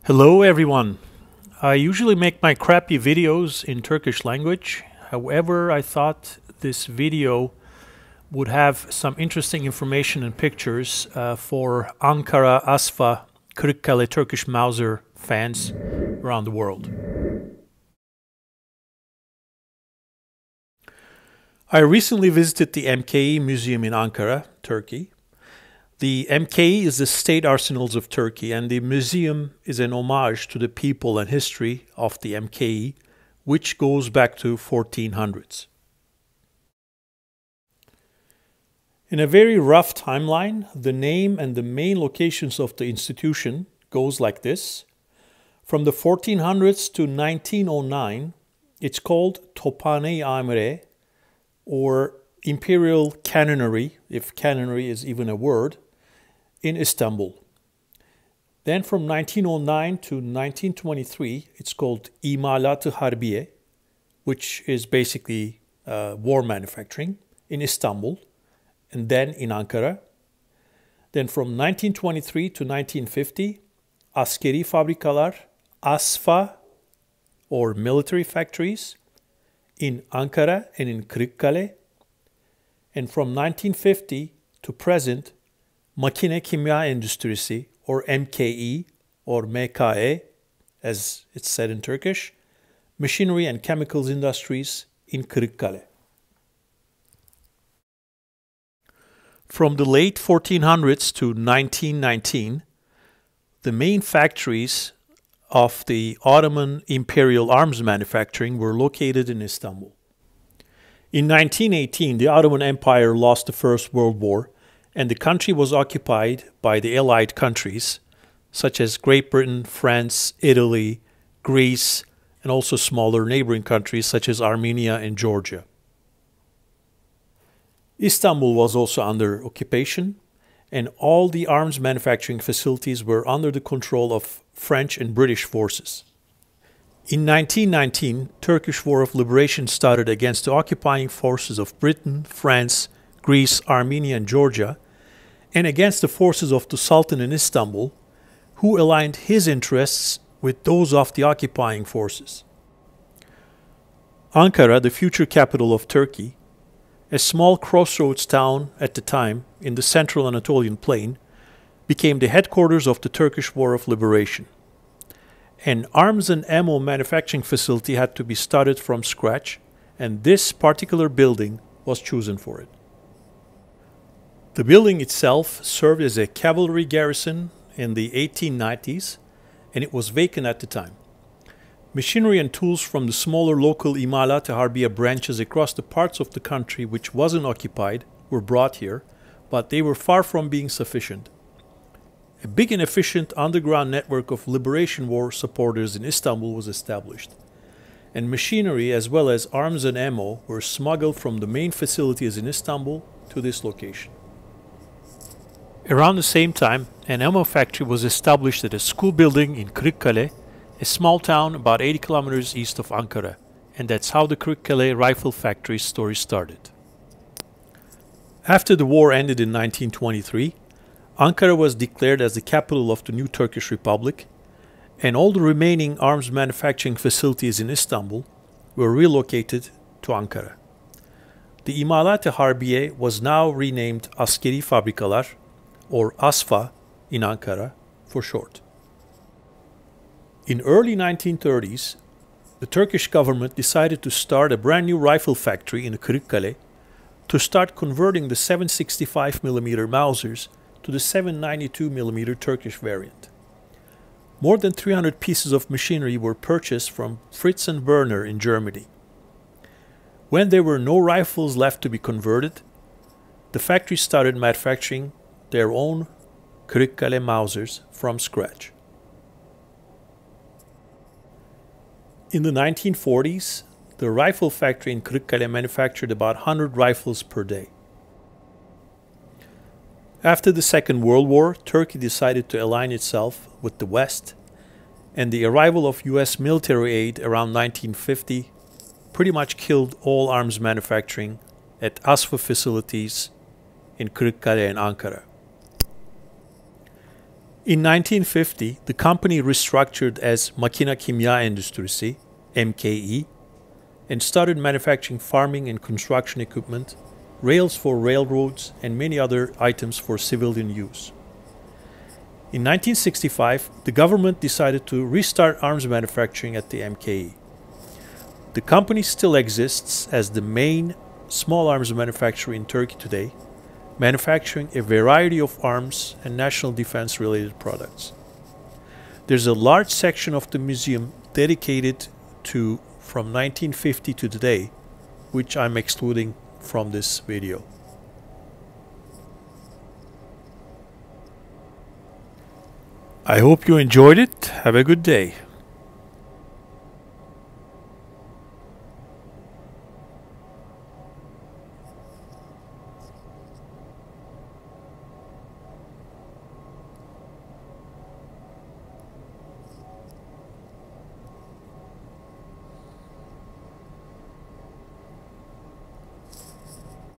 Hello everyone. I usually make my crappy videos in Turkish language. However, I thought this video would have some interesting information and pictures for Ankara, AsFa, Kirikkale Turkish Mauser fans around the world. I recently visited the MKE Museum in Ankara, Turkey. The MKE is the state arsenals of Turkey, and the museum is an homage to the people and history of the MKE, which goes back to 1400s. In a very rough timeline, the name and the main locations of the institution goes like this. From the 1400s to 1909, it's called Tophane-i Amire, or Imperial Canonry, if canonry is even a word, in Istanbul. Then from 1909 to 1923, it's called İmalat-ı Harbiye, which is basically war manufacturing, in Istanbul, and then in Ankara. Then from 1923 to 1950, askeri fabrikalar, AsFa, or military factories, in Ankara and in Kirikkale. And from 1950 to present, Makine Kimya Endüstrisi, or MKE, or MKE, as it's said in Turkish, machinery and chemicals industries in Kirikkale. From the late 1400s to 1919, the main factories of the Ottoman imperial arms manufacturing were located in Istanbul. In 1918, the Ottoman Empire lost the First World War, and the country was occupied by the Allied countries, such as Great Britain, France, Italy, Greece, and also smaller neighboring countries such as Armenia and Georgia. Istanbul was also under occupation, and all the arms manufacturing facilities were under the control of French and British forces. In 1919, Turkish War of Liberation started against the occupying forces of Britain, France, Greece, Armenia, and Georgia, and against the forces of the Sultan in Istanbul, who aligned his interests with those of the occupying forces. Ankara, the future capital of Turkey, a small crossroads town at the time in the central Anatolian plain, became the headquarters of the Turkish War of Liberation. An arms and ammo manufacturing facility had to be started from scratch, and this particular building was chosen for it. The building itself served as a cavalry garrison in the 1890s, and it was vacant at the time. Machinery and tools from the smaller local İmalat-ı Harbiye branches across the parts of the country which wasn't occupied were brought here, but they were far from being sufficient. A big and efficient underground network of Liberation War supporters in Istanbul was established, and machinery as well as arms and ammo were smuggled from the main facilities in Istanbul to this location. Around the same time, an ammo factory was established at a school building in Kirikkale, a small town about 80 kilometers east of Ankara, and that's how the Kirikkale Rifle Factory story started. After the war ended in 1923, Ankara was declared as the capital of the new Turkish Republic, and all the remaining arms manufacturing facilities in Istanbul were relocated to Ankara. The İmalat-ı Harbiye was now renamed Askeri Fabrikalar, or AsFa in Ankara for short. In early 1930s, the Turkish government decided to start a brand new rifle factory in Kirikkale to start converting the 765mm Mausers to the 792mm Turkish variant. More than 300 pieces of machinery were purchased from Fritz and Werner in Germany. When there were no rifles left to be converted, the factory started manufacturing their own Kirikkale Mausers from scratch. In the 1940s, the rifle factory in Kirikkale manufactured about 100 rifles per day. After the Second World War, Turkey decided to align itself with the West, and the arrival of US military aid around 1950 pretty much killed all arms manufacturing at AsFa facilities in Kirikkale and Ankara. In 1950, the company restructured as Makina Kimya Endüstrisi, MKE, and started manufacturing farming and construction equipment, rails for railroads, and many other items for civilian use. In 1965, the government decided to restart arms manufacturing at the MKE. The company still exists as the main small arms manufacturer in Turkey today, manufacturing a variety of arms and national defense related products. There's a large section of the museum dedicated to from 1950 to today, which I'm excluding from this video. I hope you enjoyed it. Have a good day.